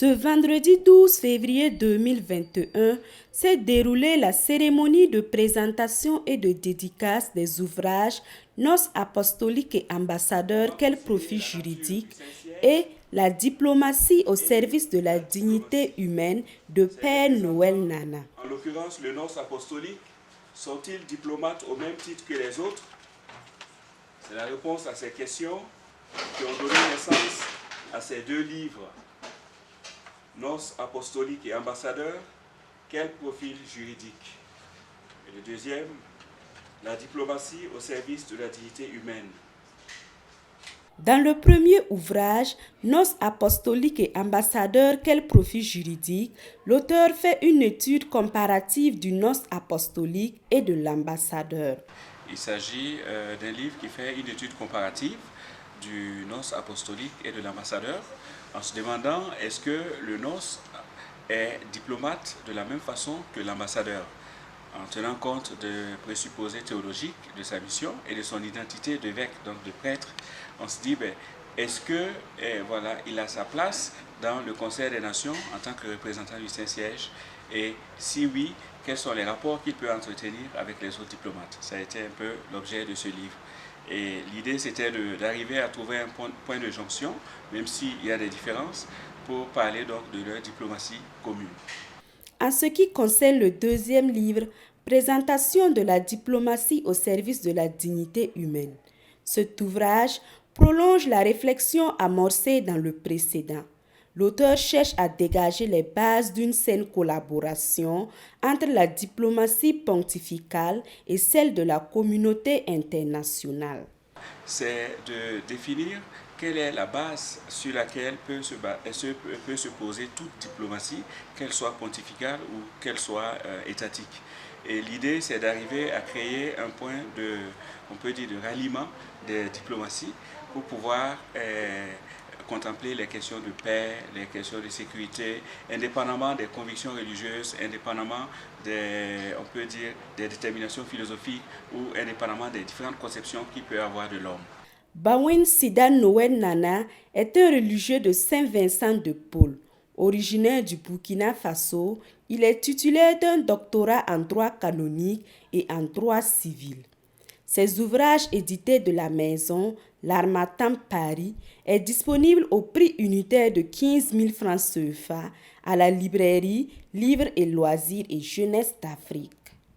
Ce vendredi 12 février 2021 s'est déroulée la cérémonie de présentation et de dédicace des ouvrages Nos apostoliques et ambassadeurs, quel profil juridique et la diplomatie au service de la dignité humaine de Père Noël Nana. En l'occurrence, les Nos apostoliques sont-ils diplomates au même titre que les autres? C'est la réponse à ces questions qui ont donné naissance à ces deux livres. Nos apostoliques et ambassadeurs, quel profil juridique? Et le deuxième, la diplomatie au service de la dignité humaine. Dans le premier ouvrage, Nos apostoliques et ambassadeurs, quel profil juridique, l'auteur fait une étude comparative du Nos apostolique et de l'ambassadeur. Il s'agit d'un livre qui fait une étude comparative du Nos apostolique et de l'ambassadeur, en se demandant est-ce que le Nos est diplomate de la même façon que l'ambassadeur, en tenant compte de présupposés théologiques de sa mission et de son identité d'évêque, donc de prêtre. On se dit, est-ce que il a sa place dans le Conseil des Nations en tant que représentant du Saint-Siège? Et si oui, quels sont les rapports qu'il peut entretenir avec les autres diplomates? Ça a été un peu l'objet de ce livre. Et l'idée, c'était d'arriver à trouver un point de jonction, même s'il y a des différences, pour parler donc de leur diplomatie commune. En ce qui concerne le deuxième livre, Présentation de la diplomatie au service de la dignité humaine, cet ouvrage prolonge la réflexion amorcée dans le précédent. L'auteur cherche à dégager les bases d'une saine collaboration entre la diplomatie pontificale et celle de la communauté internationale. C'est de définir quelle est la base sur laquelle peut se poser toute diplomatie, qu'elle soit pontificale ou qu'elle soit étatique. Et l'idée, c'est d'arriver à créer un point de ralliement des diplomaties pour pouvoir contempler les questions de paix, les questions de sécurité, indépendamment des convictions religieuses, indépendamment des déterminations philosophiques ou indépendamment des différentes conceptions qu'il peut avoir de l'homme. Bawin Sida Noël Nana est un religieux de Saint-Vincent de Paul. Originaire du Burkina Faso, il est titulaire d'un doctorat en droit canonique et en droit civil. Ses ouvrages édités de la maison L'Harmattan Paris est disponible au prix unitaire de 15 000 francs CFA à la librairie Livres et Loisirs et Jeunesse d'Afrique.